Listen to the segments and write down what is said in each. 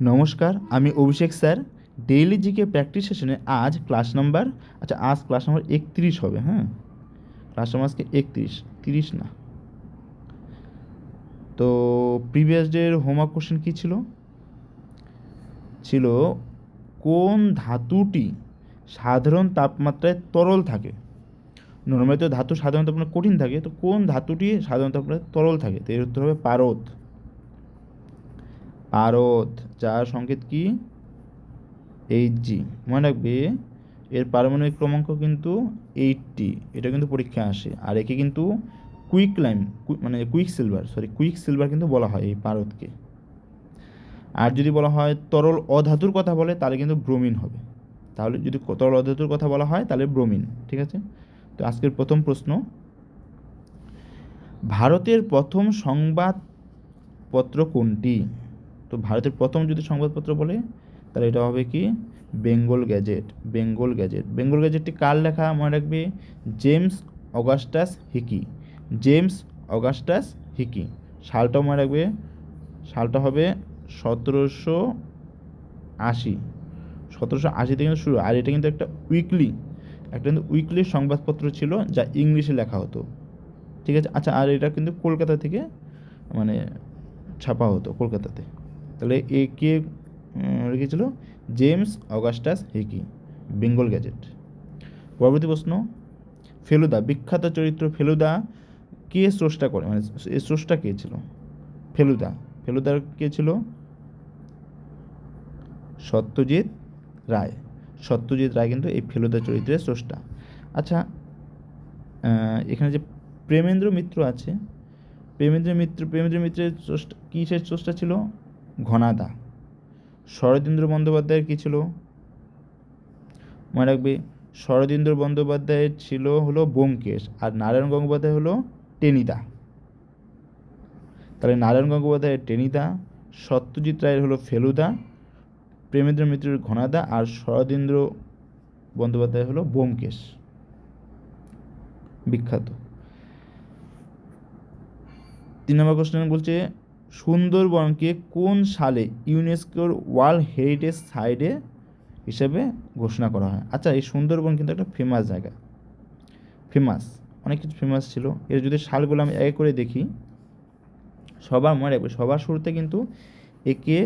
নমস্কার, আমি অভিষেক sir. Daily GK practice সেশনে আজ ক্লাস নাম্বার আজ ক্লাস নাম্বার 31 হবে। হ্যাঁ, ক্লাস নাম্বার আজকে 31, 30 না। তো প্রিভিয়াস ডের হোমওয়ার্ক কোশ্চেন কী ছিল? ছিল কোন ধাতুটি সাধারণ তাপমাত্রায় তরল থাকে? নর্মালি তো ধাতু সাধারণ তাপমাত্রায় কঠিন থাকে, তো কোন ধাতুটি সাধারণ তাপমাত্রায় তরল থাকে? তো এর উত্তর হবে পারদ। পারদ, যার সংকেত কি? Hg। মনে রাখবে এর পারমাণবিক ক্রমাঙ্ক কিন্তু 80, এটা কিন্তু পরীক্ষায় আসে। আর একে কিন্তু কুইক সিলভার কিন্তু বলা হয় এই পারদকে। আর যদি বলা হয় তরল অধাতুর কথা বলে তাহলে কিন্তু ব্রোমিন হবে। তাহলে যদি তরল অধাতুর কথা বলা হয় তাহলে ব্রোমিন। ঠিক আছে, তো আজকের প্রথম প্রশ্ন, ভারতের প্রথম সংবাদপত্র কোনটি? তো ভারতের প্রথম যদি সংবাদপত্র বলে তাহলে এটা হবে কি? বেঙ্গল গ্যাজেট। বেঙ্গল গ্যাজেটটি কার লেখা? মনে রাখবে জেমস অগাস্টাস হিকি। সালটাও মনে রাখবে, সালটা হবে 1780। 1780 থেকে কিন্তু শুরু। আর এটা কিন্তু একটা উইকলি সংবাদপত্র ছিল যা ইংলিশে লেখা হতো। ঠিক আছে, আচ্ছা, আর এটা কিন্তু কলকাতা থেকে মানে ছাপা হতো কলকাতাতে। তাহলে এ কে লিখেছিল? James Augustus Hicky, Bengal gadget. পরবর্তী প্রশ্ন, ফেলুদা, বিখ্যাত চরিত্র ফেলুদা কে স্রষ্টা করে, মানে এর স্রষ্টা কে ছিল? ফেলুদার কে ছিল? সত্যজিৎ রায় কিন্তু এই ফেলুদা চরিত্রের স্রষ্টা। আচ্ছা, এখানে যে প্রেমেন্দ্র মিত্র আছে, প্রেমেন্দ্র মিত্রের স্রষ্টা কিসের স্রষ্টা ছিল? ঘনাদা। শরদিন্দু বন্দ্যোপাধ্যায়ের কী ছিল? মনে রাখবে শরদিন্দু বন্দ্যোপাধ্যায়ের ছিল হলো ব্যোমকেশ, আর নারায়ণ গঙ্গোপাধ্যায় হলো টেনিদা। তাহলে নারায়ণ গঙ্গোপাধ্যায়ের টেনিদা, সত্যজিৎ রায়ের হলো ফেলুদা, প্রেমেন্দ্র মিত্রের ঘনাদা, আর শরদিন্দু বন্দ্যোপাধ্যায় হলো ব্যোমকেশ। বিখ্যাত। 3 নম্বর কোশ্চেন বলছে সুন্দরবনকে কোন সালে ইউনেস্কোর ওয়ার্ল্ড হেরিটেজ সাইটে হিসেবে ঘোষণা করা হয়? আচ্ছা, এই সুন্দরবন কিন্তু একটা ফেমাস জায়গা, অনেক কিছু ফেমাস ছিল। এর যদি সালগুলো আমি এক করে দেখি, সবার মনে রাখবে সবার শুরুতে কিন্তু একে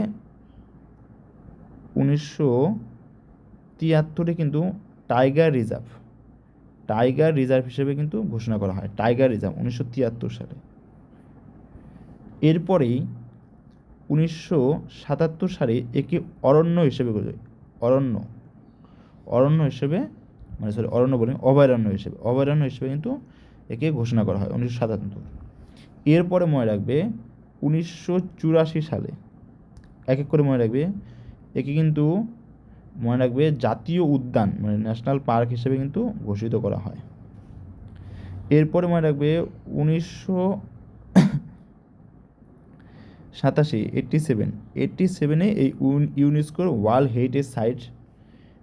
1973 কিন্তু টাইগার রিজার্ভ হিসেবে কিন্তু ঘোষণা করা হয়। টাইগার রিজার্ভ 1973 সালে। এরপরেই 1977 সালে একে অরণ্য হিসেবে অভয়ারণ্য হিসেবে কিন্তু একে ঘোষণা করা হয় 1977। এরপরে মনে রাখবে 1984 সালে, এক এক করে মনে রাখবে, একে কিন্তু মনে রাখবে জাতীয় উদ্যান মানে ন্যাশনাল পার্ক হিসেবে কিন্তু ঘোষিত করা হয়। এরপরে মনে রাখবে 1987 এই ইউনেস্কোর ওয়ার্ল্ড হেরিটেজ সাইট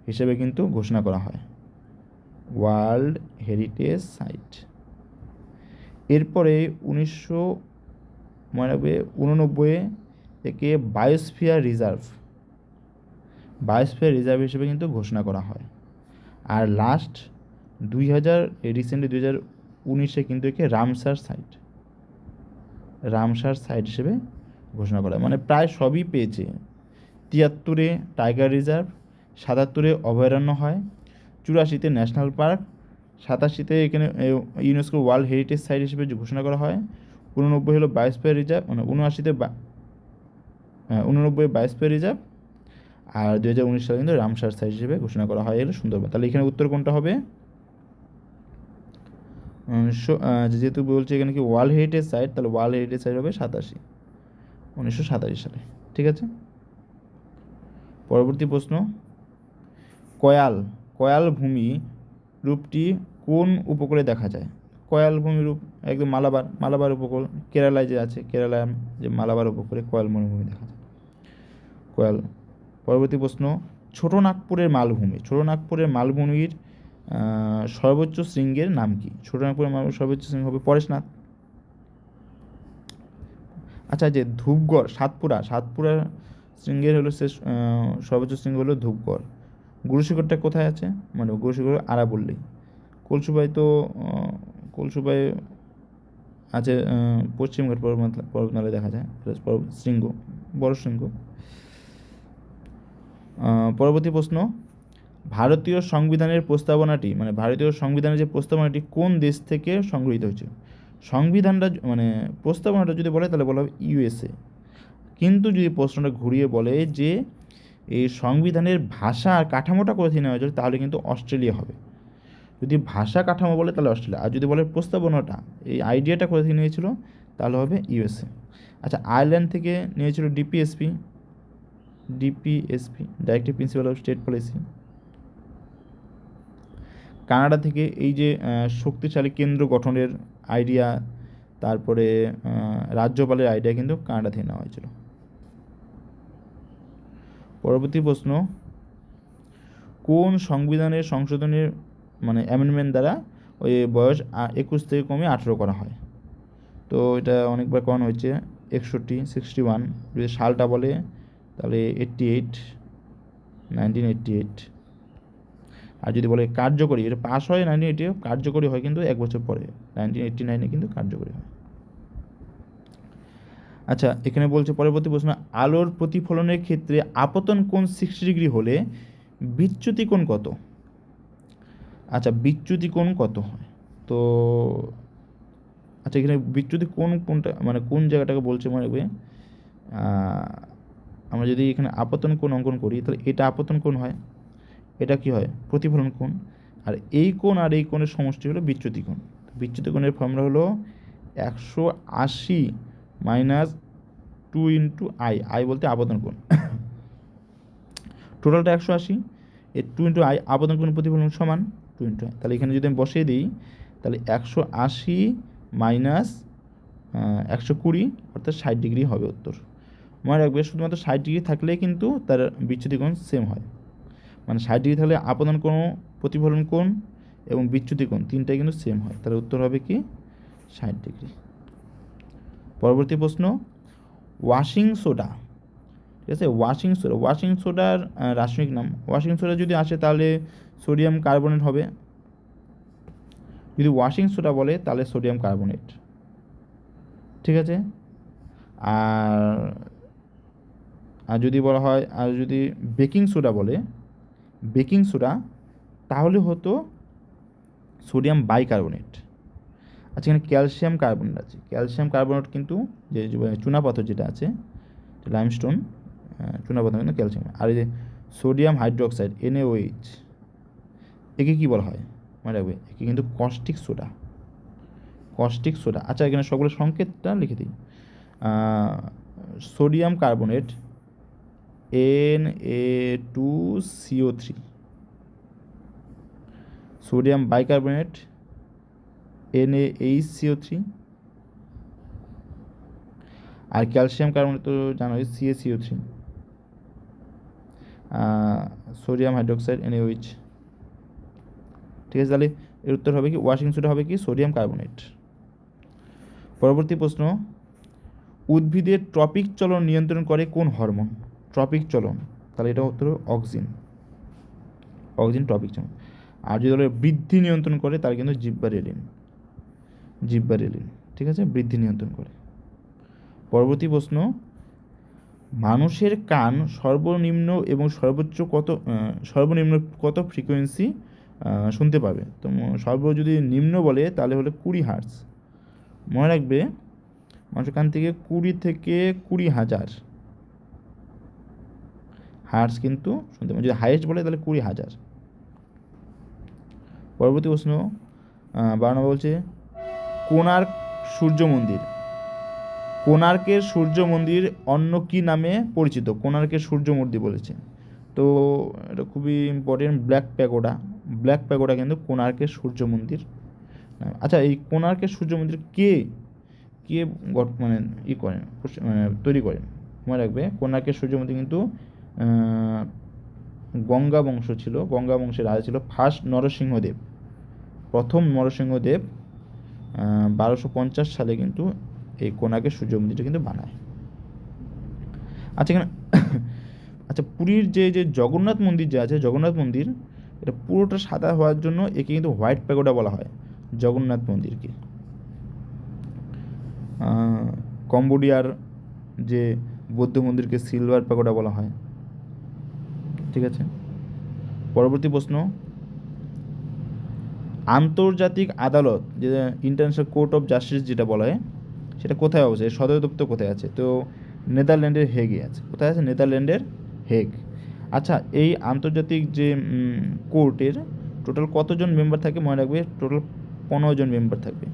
হিসেবে কিন্তু ঘোষণা করা হয়, ওয়ার্ল্ড হেরিটেজ সাইট। এরপরে 1989 একে বায়োস্ফিয়ার রিজার্ভ হিসেবে কিন্তু ঘোষণা করা হয়। আর লাস্ট 2019 কিন্তু একে রামসার সাইট হিসেবে ঘোষণা করা হয়। মানে প্রায় সবই পেয়েছে। 73-এ টাইগার রিজার্ভ, 77-এ অভয়ারণ্য হয়, 84-তে ন্যাশনাল পার্ক, 87-তে এখানে ইউনেস্কো ওয়ার্ল্ড হেরিটেজ সাইট হিসেবে ঘোষণা করা হয়, 89 হলো বায়োস্ফিয়ার রিজার্ভ, মানে 89 বায়োস্ফিয়ার রিজার্ভ, আর 2019 সালে কিন্তু রামসার সাইট হিসেবে ঘোষণা করা হয় এলো সুন্দরবন। তাহলে এখানে উত্তর কোনটা হবে? যেহেতু বলছে এখানে কি ওয়ার্ল্ড হেরিটেজ সাইট, তাহলে ওয়ার্ল্ড হেরিটেজ সাইট হবে 1987 সালে। ঠিক আছে, পরবর্তী প্রশ্ন, কয়াল ভূমি রূপটি কোন উপকূলে দেখা যায়? কয়াল ভূমি রূপ একদম মালাবার উপকূল, কেরালায় যে আছে, কেরালায় যে মালাবার উপকূলে কয়াল মরুভূমি দেখা যায়, কয়াল। পরবর্তী প্রশ্ন, ছোট নাগপুরের মালভূমির সর্বোচ্চ শৃঙ্গের নাম কি? ছোটনাগপুরের সর্বোচ্চ শৃঙ্গ হবে পরেশনাথ। আচ্ছা, যে ধূপগড়, সাতপুরা শৃঙ্গের হলো শেষ সর্বোচ্চ শৃঙ্গ হলো ধূপগড়। গুরুশিখরটা কোথায় আছে, মানে গুরুশিখর আরাবল্লী। কলসুবাই তো কলসুবাই আছে পশ্চিমঘাট পর্বতমালায় দেখা যায় শৃঙ্গ, বড় শৃঙ্গ। পরবর্তী প্রশ্ন, ভারতীয় সংবিধানের প্রস্তাবনাটি, মানে ভারতীয় সংবিধানের যে প্রস্তাবনাটি কোন দেশ থেকে সংগৃহীত হয়েছে? সংবিধানটা মানে প্রস্তাবনাটা যদি বলে তাহলে বলা হবে ইউএসএ। কিন্তু যদি প্রশ্নটা ঘুরিয়ে বলে যে এই সংবিধানের ভাষা আর কাঠামোটা কোথা থেকে নেওয়া হয়েছিল, তাহলে কিন্তু অস্ট্রেলিয়া হবে। যদি ভাষা কাঠামো বলে তাহলে অস্ট্রেলিয়া, আর যদি বলে প্রস্তাবনাটা, এই আইডিয়াটা কোথা থেকে নিয়েছিল, তাহলে হবে ইউএসএ। আচ্ছা, আয়ারল্যান্ড থেকে নিয়েছিল DPSP, directive principle of state policy. Canada থেকে এই যে শক্তিশালী কেন্দ্র গঠনের আইডিয়া, তারপরে রাজ্যপালের আইডিয়া কিন্তু কানাডা থেকে নেওয়া হয়েছিল। পরবর্তী প্রশ্ন, কোন সংবিধানের সংশোধনের মানে অ্যামেন্ডমেন্ট দ্বারা ওই বয়স 21 থেকে কমে 18 করা হয়? তো এটা অনেকবার করানো হয়েছে, 61 যদি সালটা বলে তাহলে 1988। আর যদি বলে কার্যকরী, এটা পাস হয় 1980, কার্যকরী হয় কিন্তু 1 বছর পরে, 1989 কিন্তু কার্যকরী হয়। আচ্ছা, এখানে বলছে পরবর্তী প্রশ্ন, আলোর প্রতিফলনের ক্ষেত্রে আপতন কোণ 60 ডিগ্রি হলে বিচ্যুতি কোণ কত? আচ্ছা, বিচ্যুতি কোণ কত হয়? তো আচ্ছা, এখানে বিচ্যুতি কোনটা মানে কোন জায়গাটাকে বলছে মনে রাখবে, আমরা যদি এখানে আপতন কোণ অঙ্কন করি তাহলে এটা আপতন কোণ হয়, এটা কি হয়, প্রতিফলন কোণ। আর এই কোণ আর এই কোণের সমষ্টি হলো বিচ্যুতি কোণ। বিচ্যুতি কোণের ফর্মুলা হলো 180 মাইনাস 2 ইন্টু আই বলতে আপতন কোণ। টোটালটা 180, এর 2 ইন্টু আই, আপতন কোণ প্রতিফলন সমান 2 ইন্টু আই। তাহলে এখানে যদি আমি বসিয়ে দিই তাহলে 180 মাইনাস 120 অর্থাৎ 60 ডিগ্রি হবে উত্তর। মনে রাখবে শুধুমাত্র 60 ডিগ্রি থাকলেই কিন্তু তার বিচ্যুতি কোণ সেম হয়, মানে 60 ডিগ্রি থাকলে আপতন কোণ, প্রতিফলন কোণ এবং বিচ্যুতি কোণ তিনটাই কিন্তু সেম হয়। তাহলে উত্তর হবে কি 60 ডিগ্রি। পরবর্তী প্রশ্ন, ওয়াশিং সোডা, ঠিক আছে, ওয়াশিং সোডার রাসায়নিক নাম। ওয়াশিং সোডা যদি আসে তাহলে সোডিয়াম কার্বনেট হবে, যদি ওয়াশিং সোডা বলে তাহলে সোডিয়াম কার্বনেট, ঠিক আছে। আর যদি বলা হয়, আর যদি বেকিং সোডা বলে, বেকিং সোডা তাহলে হতো সোডিয়াম বাইকার্বনেট। আচ্ছা, এখানে ক্যালসিয়াম কার্বনেট আছে, ক্যালসিয়াম কার্বনেট কিন্তু যে চুনাপাথর যেটা আছে লাইমস্টোন, চুনাপাথর কিন্তু ক্যালসিয়াম। আর এই যে সোডিয়াম হাইড্রোক্সাইড NaOH, একে কী বলা হয় মনে রাখবে, একে কিন্তু কস্টিক সোডা। আচ্ছা, এখানে সকলের সংকেতটা লিখে দিই। Sodium carbonate Na2CO3, sodium bicarbonate NaHCO3, আর ক্যালসিয়াম কার্বনেট তো জানোই CaCO3, সোডিয়াম হাইড্রোক্সাইড NaOH, ঠিক আছে। তাহলে এর উত্তর হবে কি, ওয়াশিং সোডা হবে কি সোডিয়াম কার্বনেট। পরবর্তী প্রশ্ন, উদ্ভিদের ট্রপিক চলন নিয়ন্ত্রণ করে কোন হরমোন? ট্রপিক চলন, তাহলে এটা উত্তর অক্সিন ট্রপিক চলন। আর যদি বলে বৃদ্ধি নিয়ন্ত্রণ করে তাহলে কিন্তু জিব্বারেলিন, ঠিক আছে, বৃদ্ধি নিয়ন্ত্রণ করে। পরবর্তী প্রশ্ন, মানুষের কান সর্বনিম্ন এবং সর্বনিম্ন কত ফ্রিকোয়েন্সি শুনতে পাবে? তো যদি নিম্ন বলে তাহলে হলো 20 হার্টজ। মনে রাখবে মানুষের কান থেকে 20 থেকে 20,000 হার্টজ কিন্তু শুনতে পাবে। যদি হাইয়েস্ট বলে তাহলে 20,000। পরবর্তী প্রশ্ন 12 নম্বর বলছে, কোণার্কের সূর্য মন্দির অন্য কি নামে পরিচিত? কোণার্কের সূর্য মন্দির বলেছে, তো এটা খুবই ইম্পর্টেন্ট, ব্ল্যাক প্যাগোডা কিন্তু কোণার্কের সূর্য মন্দির। আচ্ছা, এই কোণার্কের সূর্য মন্দির কে মানে তৈরি করেন? মনে রাখবে কোণার্কের সূর্য মন্দির কিন্তু গঙ্গা বংশ ছিল, গঙ্গা বংশের রাজা ছিল প্রথম নরসিংহদেব 1250 সালে কিন্তু এই কোণার্কের সূর্য মন্দিরটা কিন্তু বানায়। আচ্ছা, এখানে আচ্ছা, পুরীর যে জগন্নাথ মন্দির যে আছে, জগন্নাথ মন্দির, এটা পুরোটা সাদা হওয়ার জন্য একে কিন্তু হোয়াইট প্যাগোডা বলা হয়, জগন্নাথ মন্দিরকে। কম্বোডিয়ার যে বৌদ্ধ মন্দিরকে সিলভার প্যাগোডা বলা হয়। ঠিক আছে, পরবর্তী প্রশ্ন, আন্তর্জাতিক আদালত যে ইন্টারন্যাশনাল কোর্ট অফ জাস্টিস যেটা বলা হয়, সেটা কোথায় অবস্থিত, সদর দপ্তর কোথায় আছে? তো নেদারল্যান্ডের হেগে আছে। কোথায় আছে? নেদারল্যান্ডের হেগ। আচ্ছা, এই আন্তর্জাতিক যে কোর্টের টোটাল কতজন মেম্বার থাকে মনে রাখবে? টোটাল 15 জন মেম্বার থাকবে,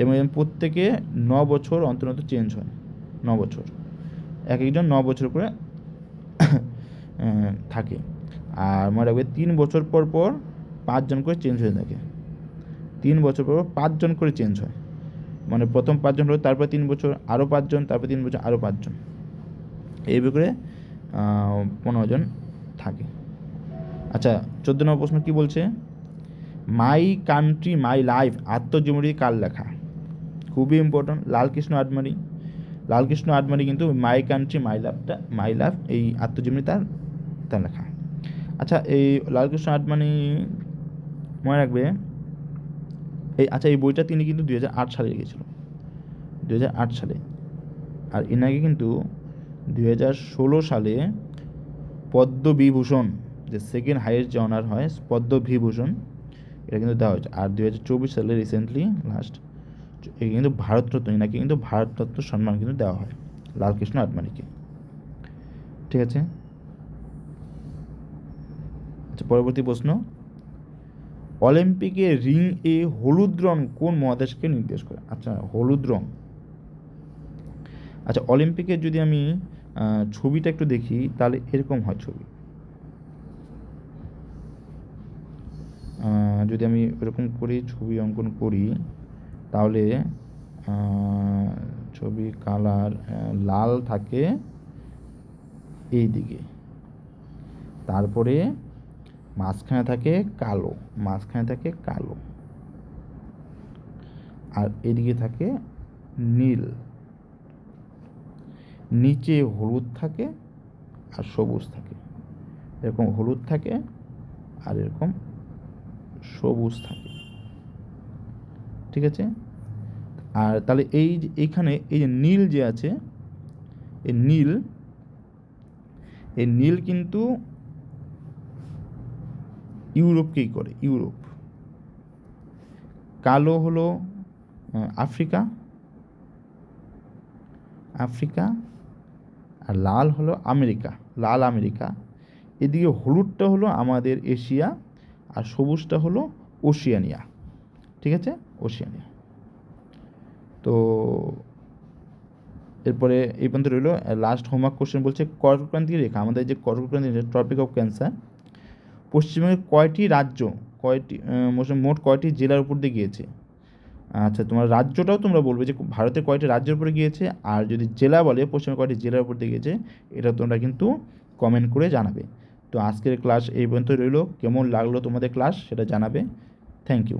এবং প্রত্যেকে 9 বছর অন্তর অন্তর চেঞ্জ হয়। 9 বছর, এক একজন 9 বছর করে থাকে। আর মনে রাখবে 3 বছর পর পর 5 জন করে চেঞ্জ হয়ে থাকে। 3 বছর পর 5 জন করে চেঞ্জ হয়, মানে প্রথম 5 জন হলো, তারপর 3 বছর আরও 5 জন, তারপর 3 বছর আরও 5 জন, এইভাবে করে 15 জন থাকে। আচ্ছা, 14 নম্বর প্রশ্ন কী বলছে? মাই কান্ট্রি মাই লাইফ আত্মজীবনী কার লেখা? খুবই ইম্পর্ট্যান্ট, লালকৃষ্ণ আডবাণী। লালকৃষ্ণ আডবাণী কিন্তু মাই কান্ট্রি মাই লাইফ এই আত্মজীবনী তার লেখা। আচ্ছা, এই লালকৃষ্ণ আডবাণী মনে রাখবে, এই বইটা তিনি কিন্তু 2008 সালে লিখেছিল, 2008 সালে। আর এনাকে কিন্তু 2016 সালে পদ্মবিভূষণ, যে সেকেন্ড হাইয়েস্ট যে অনার হয় পদ্মবিভূষণ, এটা কিন্তু দেওয়া হয়েছে। আর 2024 সালে রিসেন্টলি লাস্ট এই কিন্তু ভারতরত্ন, এনাকে কিন্তু ভারতরত্ন সম্মান কিন্তু দেওয়া হয় লালকৃষ্ণ আডবাণীকে। ঠিক আছে, আচ্ছা, পরবর্তী প্রশ্ন, অলিম্পিকে রিং এ হলুদ রং কোন মহাদেশকে নির্দেশ করে? আচ্ছা, হলুদ রং। আচ্ছা, অলিম্পিকের যদি আমি ছবিটা একটু দেখি, তাহলে এরকম হয় ছবি। যদি আমি এরকম করি, ছবি অঙ্কন করি, তাহলে ছবি কালার লাল থাকে এই দিকে, তারপরে মাঝখানে থাকে কালো, আর এদিকে থাকে নীল, নিচে হলুদ থাকে আর সবুজ থাকে, এরকম হলুদ থাকে আর এরকম সবুজ থাকে। ঠিক আছে, আর তাহলে এইখানে এই যে নীল যে আছে, এই নীল কিন্তু ইউরোপকেই করে, ইউরোপ। কালো হলো আফ্রিকা, আর লাল হলো আমেরিকা। এদিকে হলুদটা হলো আমাদের এশিয়া, আর সবুজটা হলো ওশিয়ানিয়া। ঠিক আছে, ওশিয়ানিয়া। তো এরপরে এই পর্যন্ত রইল। লাস্ট হোমওয়ার্ক কোশ্চেন বলছে, কর্কটক্রান্তির রেখা, আমাদের যে কর্কটক্রান্তি ট্রপিক অফ ক্যান্সার, পশ্চিমবঙ্গের মোট কয়টি জেলার উপর দিয়ে গিয়েছে? আচ্ছা, তোমার রাজ্যটাও তোমরা বলবে যে ভারতের কয়টি রাজ্যের উপরে গিয়েছে, আর যদি জেলা বলে পশ্চিমবঙ্গের কয়টি জেলার উপর দিয়ে গিয়েছে, এটা তোমরা কিন্তু কমেন্ট করে জানাবে। তো আজকের ক্লাস এই পর্যন্ত রইল। কেমন লাগলো তোমাদের ক্লাস সেটা জানাবে। Thank you.